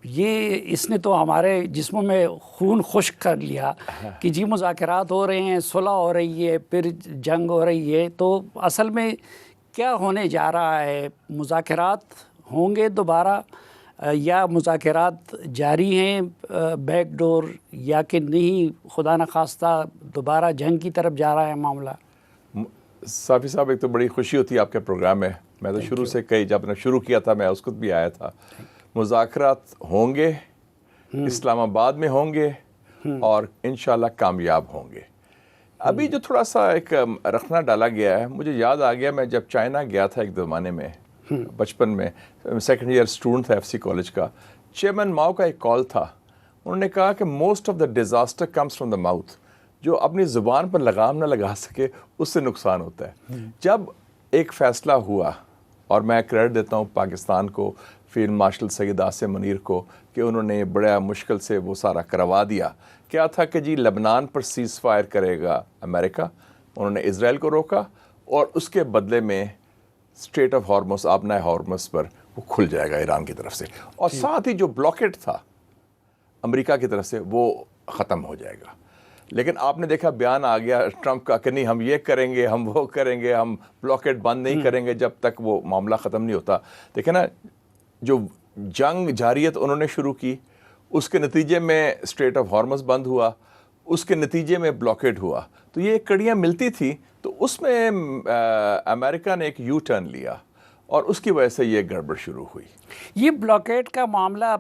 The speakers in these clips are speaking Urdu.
یہ اس نے تو ہمارے جسموں میں خون خشک کر لیا کہ جی مذاکرات ہو رہے ہیں، صلح ہو رہی ہے، پھر جنگ ہو رہی ہے. تو اصل میں کیا ہونے جا رہا ہے؟ مذاکرات ہوں گے دوبارہ یا مذاکرات جاری ہیں بیک ڈور، یا کہ نہیں خدا نخواستہ دوبارہ جنگ کی طرف جا رہا ہے معاملہ؟ صافی صاحب، ایک تو بڑی خوشی ہوتی ہے آپ کے پروگرام میں. میں تو شروع سے جب نے شروع کیا تھا میں اس وقت بھی آیا تھا. مذاکرات ہوں گے، اسلام آباد میں ہوں گے اور انشاءاللہ کامیاب ہوں گے. ابھی جو تھوڑا سا ایک رخنہ ڈالا گیا ہے، مجھے یاد آ گیا میں جب چائنا گیا تھا ایک زمانے میں، بچپن میں، سیکنڈ ایئر اسٹوڈنٹ تھا ایف سی کالج کا. چیئرمین ماؤ کا ایک کال تھا، انہوں نے کہا کہ most of the disaster comes from the mouth. جو اپنی زبان پر لگام نہ لگا سکے اس سے نقصان ہوتا ہے. جب ایک فیصلہ ہوا، اور میں کریڈٹ دیتا ہوں پاکستان کو، فیلڈ مارشل سید عاصم منیر کو، کہ انہوں نے بڑا مشکل سے وہ سارا کروا دیا. کیا تھا کہ جی لبنان پر سیز فائر کرے گا امریکہ، انہوں نے اسرائیل کو روکا، اور اس کے بدلے میں اسٹریٹ آف ہارمز، آبنائے ہارمز پر وہ کھل جائے گا ایران کی طرف سے، اور ساتھ ہی جو بلاکیٹ تھا امریکہ کی طرف سے وہ ختم ہو جائے گا. لیکن آپ نے دیکھا بیان آ گیا ٹرمپ کا کہ نہیں ہم یہ کریں گے، ہم وہ کریں گے، ہم بلاکیٹ بند نہیں کریں گے جب تک وہ معاملہ ختم نہیں ہوتا. دیکھیں نا، جو جنگ جاریت انہوں نے شروع کی، اس کے نتیجے میں اسٹریٹ آف ہارمز بند ہوا، اس کے نتیجے میں بلاکیٹ ہوا. تو یہ کڑیاں ملتی تھیں، تو اس میں امریکہ نے ایک یو ٹرن لیا، اور اس کی وجہ سے یہ گڑبڑ شروع ہوئی. یہ بلاکیٹ کا معاملہ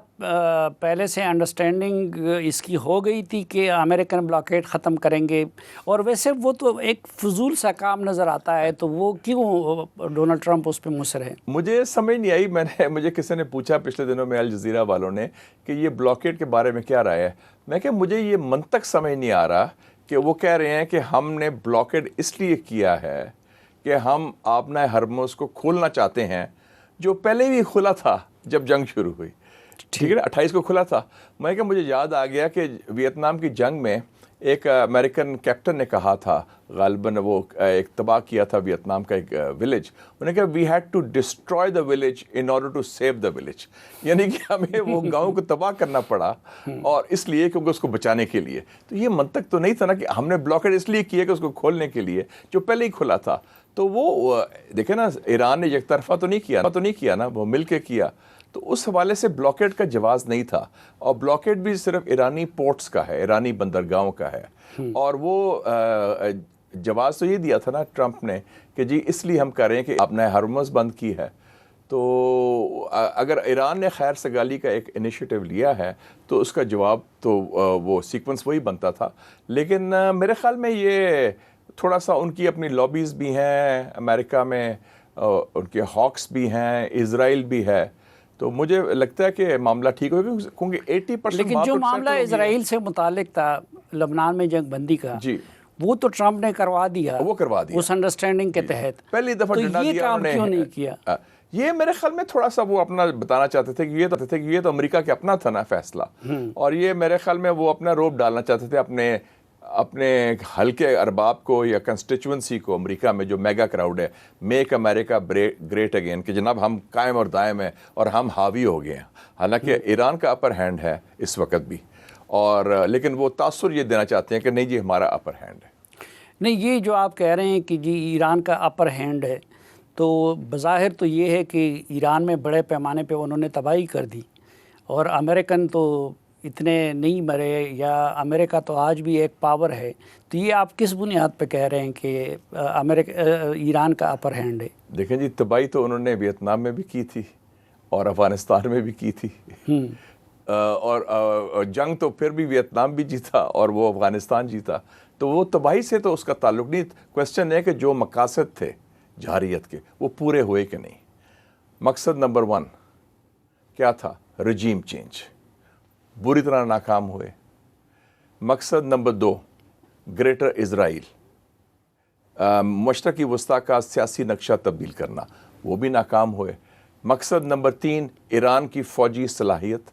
پہلے سے انڈرسٹینڈنگ اس کی ہو گئی تھی کہ امریکن بلاکیٹ ختم کریں گے، اور ویسے وہ تو ایک فضول سا کام نظر آتا ہے، تو وہ کیوں ڈونلڈ ٹرمپ اس پہ مصر ہے؟ مجھے سمجھ نہیں آئی. مجھے کسی نے پوچھا پچھلے دنوں میں الجزیرہ والوں نے کہ یہ بلاکیٹ کے بارے میں کیا رائے ہے. میں کہ مجھے یہ منطق سمجھ نہیں آ رہا کہ وہ کہہ رہے ہیں کہ ہم نے بلاکیٹ اس لیے کیا ہے کہ ہم آبنائے ہرمز کو کھولنا چاہتے ہیں، جو پہلے بھی کھلا تھا جب جنگ شروع ہوئی. ٹھیک ہے نا، 28 کو کھلا تھا. میں کہ مجھے یاد آ گیا کہ ویتنام کی جنگ میں ایک امریکن کیپٹن نے کہا تھا، غالباً وہ ایک تباہ کیا تھا ویتنام کا ایک ولیج، انہوں نے کہا we had to destroy the village in order to save the village. یعنی کہ ہمیں وہ گاؤں کو تباہ کرنا پڑا، اور اس لیے کیونکہ اس کو بچانے کے لیے. تو یہ منطق تو نہیں تھا نا کہ ہم نے بلاکیٹ اس لیے کیا کہ اس کو کھولنے کے لیے، جو پہلے ہی کھلا تھا. تو وہ دیکھیں نا، ایران نے یک طرفہ تو نہیں کیا نا، وہ مل کے کیا. تو اس حوالے سے بلاکیٹ کا جواز نہیں تھا، اور بلاکیٹ بھی صرف ایرانی پورٹس کا ہے، ایرانی بندرگاہوں کا ہے. اور وہ جواز تو یہ دیا تھا نا ٹرمپ نے کہ جی اس لیے ہم کر رہے ہیں کہ آپ نے ہرمز بند کی ہے. تو اگر ایران نے خیر سگالی کا ایک انیشیٹو لیا ہے تو اس کا جواب تو وہ سیکوینس وہی بنتا تھا. لیکن میرے خیال میں یہ تھوڑا سا ان کی اپنی لابیز بھی ہیں امریکہ میں، ان کے ہاکس بھی ہیں، اسرائیل بھی ہے. تو مجھے لگتا ہے کہ معاملہ ٹھیک ہوگا، کیونکہ 80% لیکن جو معاملہ اسرائیل سے متعلق تھا لبنان میں جنگ بندی کا، جی وہ تو ٹرمپ نے کروا دیا، وہ کروا دیا اس انڈرسٹینڈنگ کے تحت. پہلی دفعہ تو یہ کام کیوں نہیں کیا؟ یہ میرے خیال میں تھوڑا سا وہ اپنا بتانا چاہتے تھے کہ یہ تو امریکہ کے اپنا تھا نا فیصلہ، اور یہ میرے خیال میں وہ اپنا روپ ڈالنا چاہتے تھے اپنے ہلکے ارباب کو یا کنسٹیچوئنسی کو. امریکہ میں جو میگا کراؤڈ ہے، میک امریکہ گریٹ اگین، کہ جناب ہم قائم اور دائم ہیں اور ہم حاوی ہو گئے ہیں. حالانکہ ایران کا اپر ہینڈ ہے اس وقت بھی، اور لیکن وہ تاثر یہ دینا چاہتے ہیں کہ نہیں جی ہمارا اپر ہینڈ ہے. نہیں، یہ جو آپ کہہ رہے ہیں کہ جی ایران کا اپر ہینڈ ہے، تو بظاہر تو یہ ہے کہ ایران میں بڑے پیمانے پہ انہوں نے تباہی کر دی، اور امریکن تو اتنے نہیں مرے، یا امریکہ تو آج بھی ایک پاور ہے. تو یہ آپ کس بنیاد پہ کہہ رہے ہیں کہ ایران کا اپر ہینڈ ہے؟ دیکھیں جی، تباہی تو انہوں نے ویتنام میں بھی کی تھی اور افغانستان میں بھی کی تھی، اور جنگ تو پھر بھی ویتنام بھی جیتا اور وہ افغانستان جیتا. تو وہ تباہی سے تو اس کا تعلق نہیں. کوشچن ہے کہ جو مقاصد تھے جارحیت کے وہ پورے ہوئے کہ نہیں. مقصد نمبر 1 کیا تھا؟ رجیم چینج، بری طرح ناکام ہوئے. مقصد نمبر 2 گریٹر اسرائیل، مشرقی وسطیٰ کا سیاسی نقشہ تبدیل کرنا، وہ بھی ناکام ہوئے. مقصد نمبر 3 ایران کی فوجی صلاحیت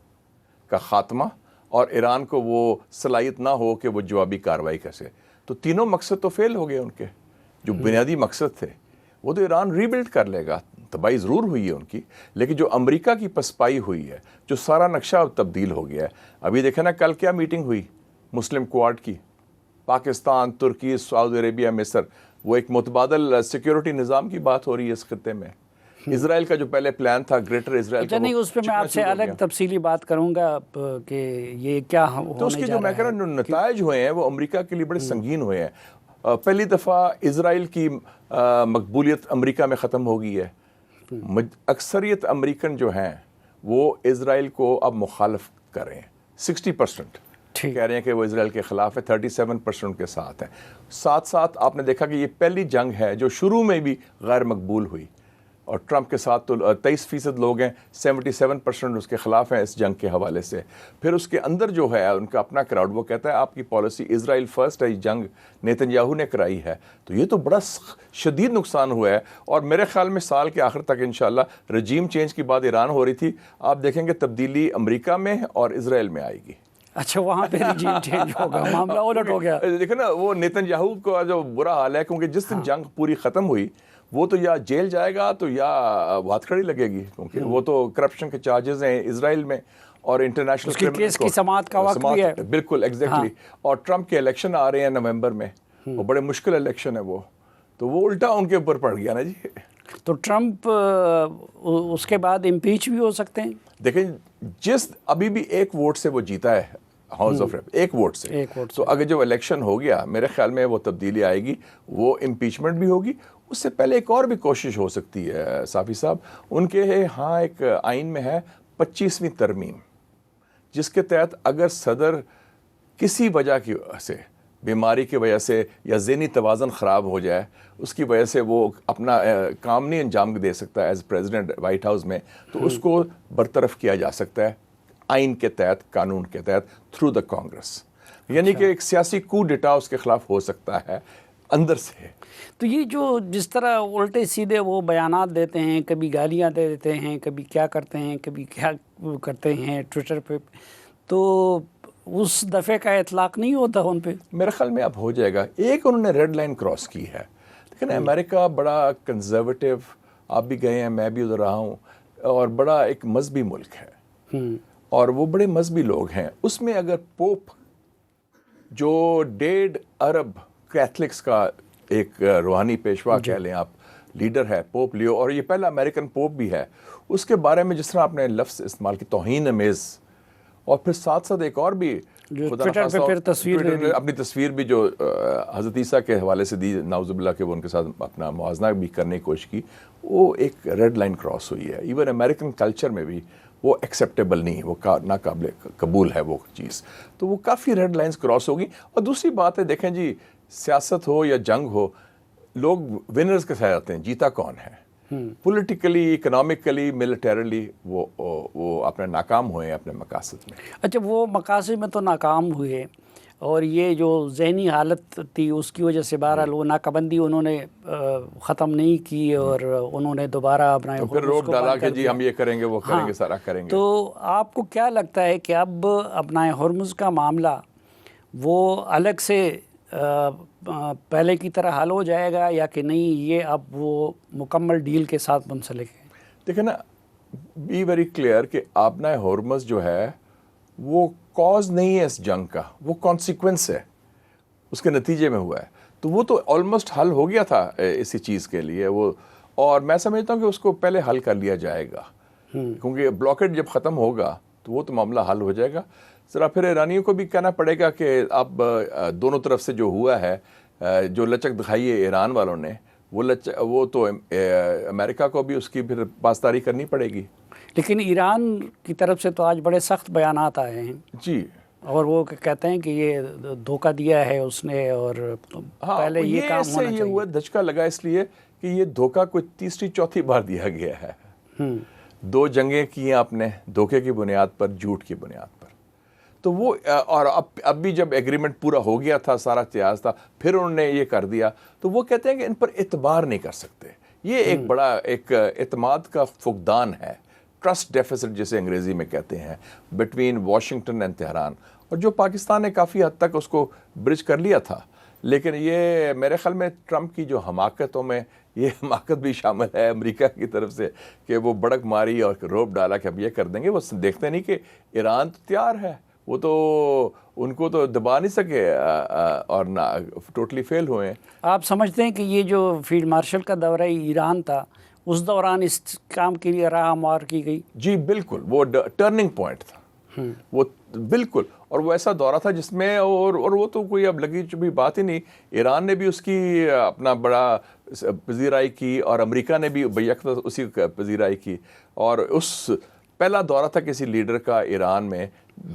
کا خاتمہ، اور ایران کو وہ صلاحیت نہ ہو کہ وہ جوابی کارروائی کر سکے. تو تینوں مقصد تو فیل ہو گئے ان کے. جو بنیادی مقصد تھے وہ تو ایران ری بلڈ کر لے گا، تباہی ضرور ہوئی ہے ان کی، لیکن جو امریکہ کی پسپائی ہوئی ہے، جو سارا نقشہ تبدیل ہو گیا ہے. ابھی دیکھیں نا کل کیا میٹنگ ہوئی مسلم کوارڈ کی، پاکستان، ترکی، سعودی عربیہ، مصر، وہ ایک متبادل سیکیورٹی نظام کی بات ہو رہی ہے اس خطے میں. اسرائیل کا جو پہلے پلان تھا گریٹر اسرائیل کا، نہیں اس پہ میں آپ سے الگ تفصیلی بات کروں گا کہ یہ کیا تو اس کے جو میں کہہ رہا ہوں نتائج ہوئے ہیں وہ امریکہ کے لیے بڑے سنگین ہوئے ہیں. پہلی دفعہ اسرائیل کی مقبولیت امریکہ میں ختم ہو گئی ہے. اکثریت امریکن جو ہیں وہ اسرائیل کو اب مخالف کر رہے ہیں. 60% کہہ رہے ہیں کہ وہ اسرائیل کے خلاف ہے، 37% کے ساتھ ہیں. ساتھ ساتھ آپ نے دیکھا کہ یہ پہلی جنگ ہے جو شروع میں بھی غیر مقبول ہوئی، اور ٹرمپ کے ساتھ تو 23% لوگ ہیں، 77% اس کے خلاف ہیں اس جنگ کے حوالے سے. پھر اس کے اندر جو ہے ان کا اپنا کراؤڈ وہ کہتا ہے آپ کی پالیسی اسرائیل فرسٹ ہے، یہ جنگ نیتن یاہو نے کرائی ہے. تو یہ تو بڑا شدید نقصان ہوا ہے، اور میرے خیال میں سال کے آخر تک انشاءاللہ رجیم چینج کی بات ایران ہو رہی تھی، آپ دیکھیں گے تبدیلی امریکہ میں اور اسرائیل میں آئے گی. اچھا وہاں پہ رجیم چینج ہوگا، معاملہ الٹ ہو گیا. دیکھیں نا وہ نیتن یاہو کا جو برا حال ہے، کیونکہ جس دن جنگ پوری ختم ہوئی وہ تو یا جیل جائے گا تو یا ہاتھ کھڑی لگے گی، کیونکہ وہ تو کرپشن کے چارجز ہیں اسرائیل میں، اور انٹرنیشنل اس کے کیس کی سماعت کا وقت بھی ہے. بالکل ایگزیکٹلی. اور ٹرمپ کے الیکشن آ رہے ہیں نومبر میں، وہ بڑے مشکل الیکشن ہے وہ، تو وہ الٹا ان کے اوپر پڑ گیا نا جی. تو ٹرمپ اس کے بعد امپیچ بھی ہو سکتے ہیں. دیکھیں ابھی بھی ایک ووٹ سے وہ جیتا ہے ہاؤس آف ریپ، ایک ووٹ سے. تو اگر جو الیکشن ہو گیا میرے خیال میں وہ تبدیلی آئے گی، وہ امپیچمنٹ بھی ہوگی. اس سے پہلے ایک اور بھی کوشش ہو سکتی ہے صافی صاحب، ان کے ہاں ایک آئین میں ہے 25ویں ترمیم، جس کے تحت اگر صدر کسی وجہ کی سے، بیماری کی وجہ سے یا ذہنی توازن خراب ہو جائے، اس کی وجہ سے وہ اپنا کام نہیں انجام دے سکتا ایز پریزیڈنٹ وائٹ ہاؤس میں، تو اس کو برطرف کیا جا سکتا ہے آئین کے تحت، قانون کے تحت، تھرو دا کانگریس. یعنی کہ ایک سیاسی کو ڈیٹا اس کے خلاف ہو سکتا ہے اندر سے. تو یہ جو جس طرح الٹے سیدھے وہ بیانات دیتے ہیں، کبھی گالیاں دے دیتے ہیں، کبھی کیا کرتے ہیں، کبھی کیا کرتے ہیں ٹویٹر پہ، تو اس دفعے کا اطلاق نہیں ہوتا ان پہ؟ میرے خیال میں اب ہو جائے گا. ایک انہوں نے ریڈ لائن کراس کی ہے. لیکن امریکہ بڑا کنزرویٹو، آپ بھی گئے ہیں، میں بھی ادھر رہا ہوں، اور بڑا ایک مذہبی ملک ہے، اور وہ بڑے مذہبی لوگ ہیں. اس میں اگر پوپ جو 1.5 ارب کیتھلکس کا ایک روحانی پیشوا کہہ لیں آپ، لیڈر ہے پوپ لیو، اور یہ پہلا امریکن پوپ بھی ہے، اس کے بارے میں جس طرح آپ نے لفظ استعمال کی توہین امیز، اور پھر ساتھ ساتھ ایک اور بھی ٹویٹر پہ پھر تصویر اپنی تصویر بھی جو حضرت عیسیٰ کے حوالے سے دی، نعوذ باللہ کہ وہ ان کے ساتھ اپنا موازنہ بھی کرنے کی کوشش کی، وہ ایک ریڈ لائن کراس ہوئی ہے. ایون امریکن کلچر میں بھی وہ ایکسیپٹیبل نہیں، وہ ناقابل قبول ہے وہ چیز. تو وہ کافی ریڈ لائنز کراس ہوگی. اور دوسری بات ہے، دیکھیں جی، سیاست ہو یا جنگ ہو، لوگ ونرز کے ساتھ آتے ہیں، جیتا کون ہے؟ پولیٹیکلی، اکنامکلی، ملٹریلی وہ اپنے ناکام ہوئے ہیں اپنے مقاصد میں. اچھا وہ مقاصد میں تو ناکام ہوئے، اور یہ جو ذہنی حالت تھی اس کی وجہ سے بہرحال وہ ناکابندی انہوں نے ختم نہیں کی، اور انہوں نے دوبارہ اپنا پھر روک ڈالا کہ جی ہم یہ کریں گے، وہ کریں گے، سارا کریں گے. تو آپ کو کیا لگتا ہے کہ اب اپنا ہرمز کا معاملہ وہ الگ سے پہلے کی طرح حل ہو جائے گا، یا کہ نہیں یہ اب وہ مکمل ڈیل کے ساتھ منسلک ہے؟ دیکھیں نا، بی ویری کلیئر کہ آبنہ ہرمز جو ہے وہ کاز نہیں ہے اس جنگ کا، وہ کانسیکوینس ہے، اس کے نتیجے میں ہوا ہے. تو وہ تو آلموسٹ حل ہو گیا تھا اسی چیز کے لیے وہ، اور میں سمجھتا ہوں کہ اس کو پہلے حل کر لیا جائے گا، کیونکہ بلاکیڈ جب ختم ہوگا تو وہ تو معاملہ حل ہو جائے گا. ذرا پھر ایرانیوں کو بھی کہنا پڑے گا کہ اب دونوں طرف سے جو ہوا ہے، جو لچک دکھائی ہے ایران والوں نے، وہ تو امریکہ کو بھی اس کی پھر پاسداری کرنی پڑے گی. لیکن ایران کی طرف سے تو آج بڑے سخت بیانات آئے ہیں جی، اور وہ کہتے ہیں کہ یہ دھوکہ دیا ہے اس نے، اور پہلے یہ کام ہونا چاہیے. یہ ہوا دھچکا لگا اس لیے کہ یہ دھوکہ کوئی تیسری چوتھی بار دیا گیا ہے. 2 جنگیں کی ہیں آپ نے دھوکے کی بنیاد پر، جھوٹ کی بنیاد پر. تو وہ اور اب بھی جب ایگریمنٹ پورا ہو گیا تھا، سارا تیاز تھا، پھر انہوں نے یہ کر دیا، تو وہ کہتے ہیں کہ ان پر اعتبار نہیں کر سکتے. یہ ایک بڑا ایک اعتماد کا فقدان ہے، ٹرسٹ ڈیفیسٹ جسے انگریزی میں کہتے ہیں، بٹوین واشنگٹن اینڈ تہران، اور جو پاکستان نے کافی حد تک اس کو برج کر لیا تھا. لیکن یہ میرے خیال میں ٹرمپ کی جو حماقتوں میں یہ حماقت بھی شامل ہے امریکہ کی طرف سے کہ وہ بڑک ماری اور روپ ڈالا کہ اب یہ کر دیں گے. وہ دیکھتے نہیں کہ ایران تو تیار ہے, وہ تو ان کو تو دبا نہیں سکے اور نہ ٹوٹلی فیل ہوئے ہیں. آپ سمجھتے ہیں کہ یہ جو فیلڈ مارشل کا دورہ ایران تھا اس دوران اس کام کے لیے راہ ہموار کی گئی؟ جی بالکل, وہ ٹرننگ پوائنٹ تھا وہ, بالکل. اور وہ ایسا دورہ تھا جس میں اور وہ تو کوئی اب لگی چبھی بات ہی نہیں. ایران نے بھی اس کی اپنا بڑا پذیرائی کی اور امریکہ نے بھی بیک اسی پذیرائی کی. اور اس پہلا دورہ تھا کسی لیڈر کا ایران میں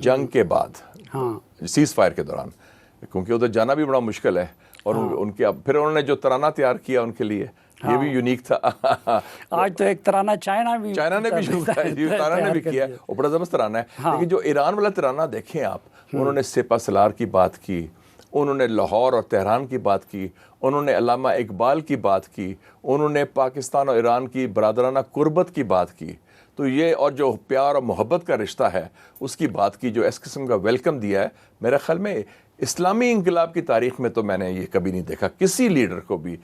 جنگ کے بعد, سیز فائر کے دوران, کیونکہ ادھر جانا بھی بڑا مشکل ہے. اور ان کے پھر انہوں نے جو ترانہ تیار کیا ان کے لیے, یہ بھی یونیک تھا. آج تو ایک ترانہ چائنا نے بھی شروع ترانہ نے بھی کیا, اور بڑا زبردست ترانہ ہے. لیکن جو ایران والا ترانہ دیکھیں آپ, انہوں نے سپہ سالار کی بات کی, انہوں نے لاہور اور تہران کی بات کی, انہوں نے علامہ اقبال کی بات کی, انہوں نے پاکستان اور ایران کی برادرانہ قربت کی بات کی. تو یہ اور جو پیار اور محبت کا رشتہ ہے اس کی بات کی, جو اس قسم کا ویلکم دیا ہے. میرے خیال میں اسلامی انقلاب کی تاریخ میں تو میں نے یہ کبھی نہیں دیکھا کسی لیڈر کو بھی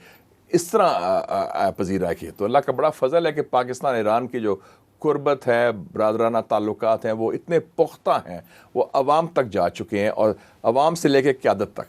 اس طرح پذیرا کی. تو اللہ کا بڑا فضل ہے کہ پاکستان ایران کی جو قربت ہے, برادرانہ تعلقات ہیں, وہ اتنے پختہ ہیں, وہ عوام تک جا چکے ہیں, اور عوام سے لے کے قیادت تک.